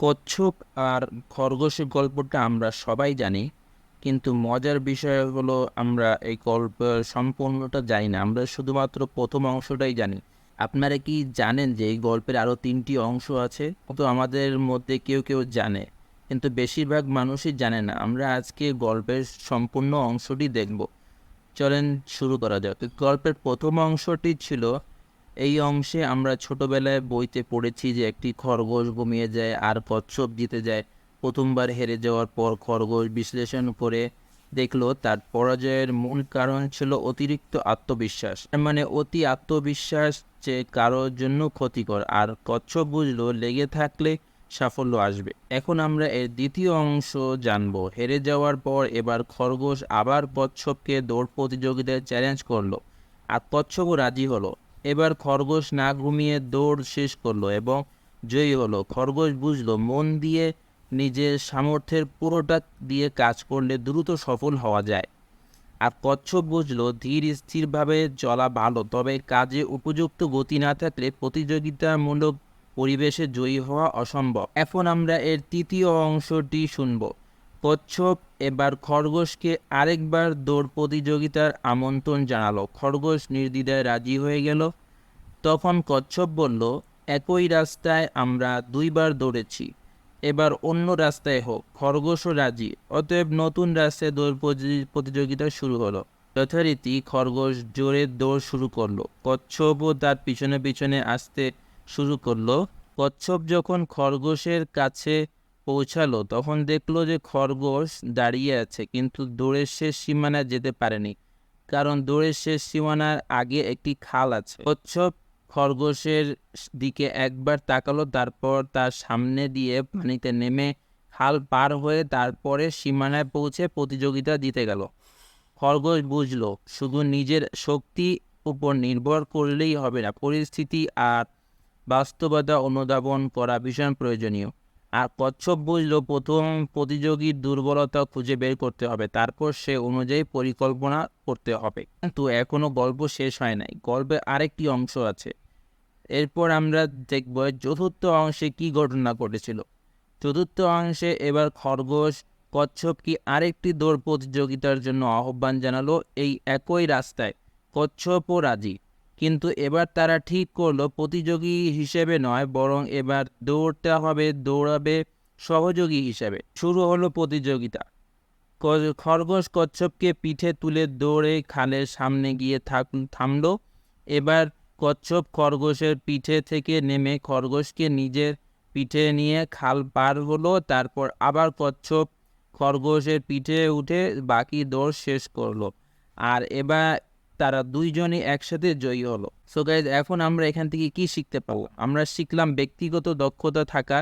কচ্ছপ আর খরগোশের গল্পটা আমরা সবাই জানি, কিন্তু মজার বিষয় হলো আমরা এই গল্পের সম্পূর্ণটা জানি না। আমরা শুধুমাত্র প্রথম অংশটাই জানি। আপনারা কি জানেন যে এই গল্পের আরও ৩টি অংশ আছে? তো আমাদের মধ্যে কেউ কেউ জানে, কিন্তু বেশিরভাগ মানুষই জানে না। আমরা আজকে গল্পের সম্পূর্ণ অংশটি দেখব। চলেন শুরু করা যাক। গল্পের প্রথম অংশটি ছিল, এই অংশে আমরা ছোটবেলায় বইতে পড়েছি যে একটি খরগোশ ঘুমিয়ে যায় আর কচ্ছপ জিতে যায়। প্রথমবার হেরে যাওয়ার পর খরগোশ বিশ্লেষণ করে দেখলো তার পরাজয়ের মূল কারণ ছিল অতিরিক্ত আত্মবিশ্বাস। তার মানে অতি আত্মবিশ্বাস যে কারোর জন্য ক্ষতিকর, আর কচ্ছপ বুঝলো লেগে থাকলে সাফল্য আসবে। এখন আমরা এর দ্বিতীয় অংশ জানবো। হেরে যাওয়ার পর এবার খরগোশ আবার কচ্ছপকে দৌড় প্রতিযোগিতায় চ্যালেঞ্জ করলো, আর কচ্ছপও রাজি হলো। এবার খরগোশ না ঘুমিয়ে দৌড় শেষ করলো এবং জয়ী হলো। খরগোশ বুঝলো মন দিয়ে নিজের সামর্থ্যের পুরোটা দিয়ে কাজ করলে দ্রুত সফল হওয়া যায়। আর কচ্ছপ বুঝলো ধীর স্থিরভাবে চলা ভালো, তবে কাজে উপযুক্ত গতি না থাকলে প্রতিযোগিতামূলক পরিবেশে জয়ী হওয়া অসম্ভব। এখন আমরা এর তৃতীয় অংশটি শুনব। কচ্ছপ এবার খরগোশকে আরেকবার দৌড় প্রতিযোগিতার আমন্ত্রণ জানালো। খরগোশ নির্দ্বিধায় রাজি হয়ে গেল। তখন কচ্ছপ বলল, একই রাস্তায় আমরা 2বার দৌড়েছি, এবার অন্য রাস্তায় হোক। খরগোশও রাজি। অতএব নতুন রাস্তায় দৌড় প্রতিযোগিতা শুরু হলো। যথারীতি খরগোশ জোরে দৌড় শুরু করলো। কচ্ছপও তার পিছনে পিছনে আসতে শুরু করলো। কচ্ছপ যখন খরগোশের কাছে পৌঁছালো তখন দেখলো যে খরগোশ দাঁড়িয়ে আছে, কিন্তু দৌড়ের শেষ সীমানায় যেতে পারেনি, কারণ দৌড়ের শেষ সীমানার আগে একটি খাল আছে। কচ্ছপ খরগোশের দিকে একবার তাকালো, তারপর তার সামনে দিয়ে পানিতে নেমে খাল পার হয়ে তারপরে সীমানায় পৌঁছে প্রতিযোগিতা জিতে গেল। খরগোশ বুঝলো শুধু নিজের শক্তি উপর নির্ভর করলেই হবে না, পরিস্থিতি আর বাস্তবতা অনুধাবন করা ভীষণ প্রয়োজনীয়। আর কচ্ছপ বুঝলো প্রথম প্রতিযোগীর দুর্বলতা খুঁজে বের করতে হবে, তারপর সে অনুযায়ী পরিকল্পনা করতে হবে। কিন্তু এখনো গল্প শেষ হয় নাই, গল্পের আরেকটি অংশ আছে। এরপর আমরা দেখব চতুর্থ অংশে কি ঘটনা ঘটেছিল। চতুর্থ অংশে এবার খরগোশ কচ্ছপকে আরেকটি দৌড় প্রতিযোগিতার জন্য আহ্বান জানালো। এই একই রাস্তায় কচ্ছপও রাজি, কিন্তু এবার তারা ঠিক করলো প্রতিযোগী হিসেবে নয়, বরং এবার দৌড়াবে সহযোগী হিসেবে। শুরু হলো প্রতিযোগিতা। খরগোশ কচ্ছপকে পিঠে তুলে দৌড়ে খালের সামনে গিয়ে থামলো। এবার কচ্ছপ খরগোশের পিঠে থেকে নেমে খরগোশকে নিজের পিঠে নিয়ে খাল পার হলো। তারপর আবার কচ্ছপ খরগোশের পিঠে উঠে বাকি দৌড় শেষ করলো, আর এবার তারা দুইজনই একসাথে জয়ী হলো। সো গাইজ, এখন আমরা এখান থেকে কি শিখতে পারবো? আমরা শিখলাম ব্যক্তিগত দক্ষতা থাকা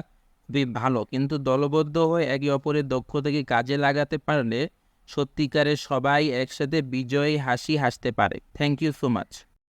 খুবই ভালো, কিন্তু দলবদ্ধ হয়ে একে অপরের দক্ষতাকে কাজে লাগাতে পারলে সত্যিকারের সবাই একসাথে বিজয়ী হাসি হাসতে পারে। Thank you so much.